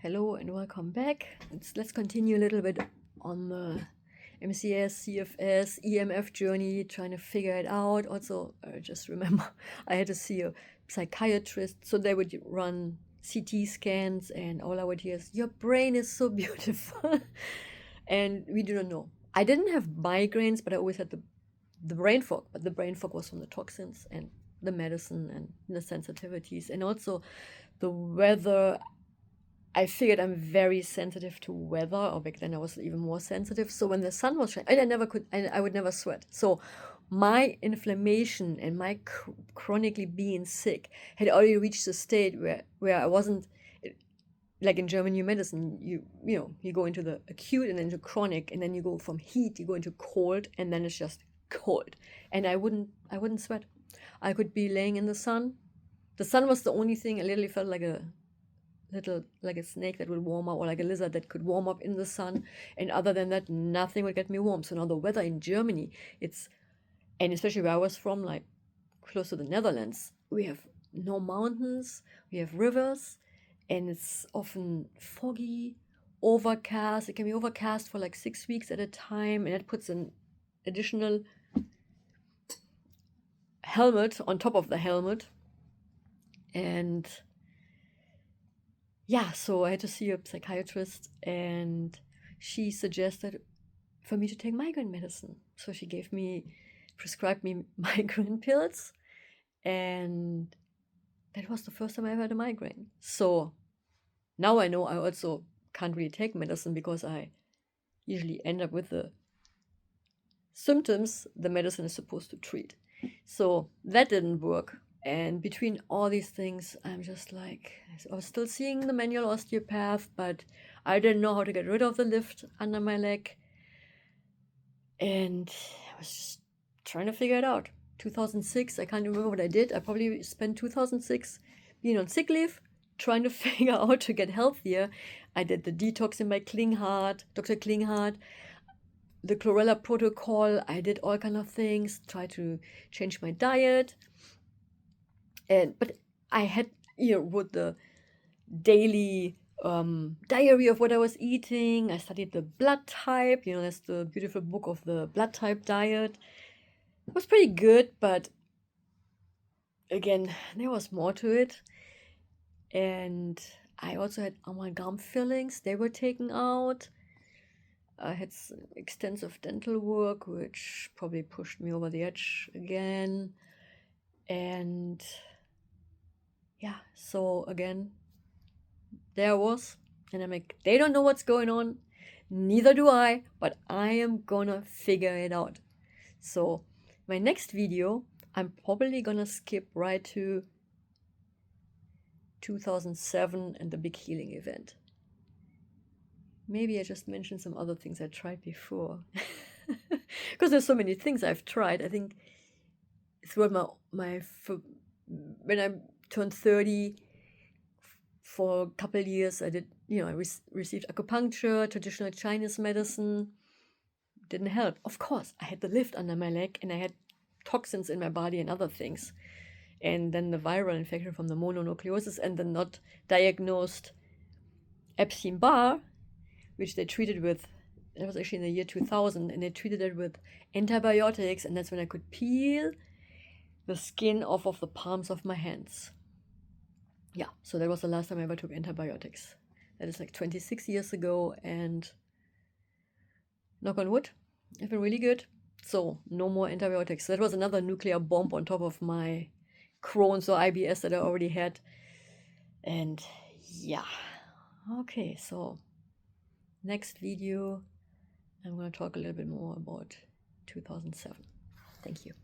Hello and welcome back. Let's continue a little bit on the MCS, CFS, EMF journey, trying to figure it out. Also, just remember, I had to see a psychiatrist, so they would run CT scans, and all I would hear is, "Your brain is so beautiful." And we do not know. I didn't have migraines, but I always had the brain fog, but the brain fog was from the toxins and the medicine and the sensitivities, and also the weather. I figured I'm very sensitive to weather, or back then I was even more sensitive. So when the sun was shining, and I would never sweat. So my inflammation and my chronically being sick had already reached a state where I wasn't like in German new medicine. You go into the acute and then into chronic, and then you go from heat, you go into cold, and then it's just cold. And I wouldn't sweat. I could be laying in the sun. The sun was the only thing. I literally felt like a snake that would warm up, or like a lizard that could warm up in the sun, and other than that nothing would get me warm. So now the weather in Germany, and especially where I was from, like close to the Netherlands, we have no mountains, we have rivers, and it's often foggy, overcast. It can be overcast for like 6 weeks at a time, and that puts an additional helmet on top of the helmet. And yeah, so I had to see a psychiatrist, and she suggested for me to take migraine medicine. So she prescribed me migraine pills, and that was the first time I ever had a migraine. So now I know I also can't really take medicine because I usually end up with the symptoms the medicine is supposed to treat. So that didn't work. And between all these things, I'm just like, I was still seeing the manual osteopath, but I didn't know how to get rid of the lift under my leg. And I was just trying to figure it out. 2006, I can't remember what I did. I probably spent 2006 being on sick leave, trying to figure out to get healthier. I did the detox in by Klinghardt, Dr. Klinghardt, the chlorella protocol. I did all kind of things, tried to change my diet. But I had, with the daily diary of what I was eating. I studied the blood type. That's the beautiful book of the blood type diet. It was pretty good, but again, there was more to it. And I also had amalgam fillings. They were taken out. I had extensive dental work, which probably pushed me over the edge again. And yeah, so again, there I was. And I'm like, they don't know what's going on. Neither do I, but I am gonna figure it out. So my next video, I'm probably gonna skip right to 2007 and the big healing event. Maybe I just mentioned some other things I tried before. Because there's so many things I've tried. I think throughout when I turned 30, for a couple of years I did, I received acupuncture, traditional Chinese medicine. Didn't help. Of course, I had the lift under my leg, and I had toxins in my body and other things. And then the viral infection from the mononucleosis and the not diagnosed Epstein-Barr, which they treated with, that was actually in the year 2000, and they treated it with antibiotics, and that's when I could peel the skin off of the palms of my hands. Yeah, so that was the last time I ever took antibiotics. That is like 26 years ago, and knock on wood, I've been really good. So no more antibiotics. That was another nuclear bomb on top of my Crohn's or IBS that I already had. And yeah, okay, so next video, I'm going to talk a little bit more about 2007. Thank you.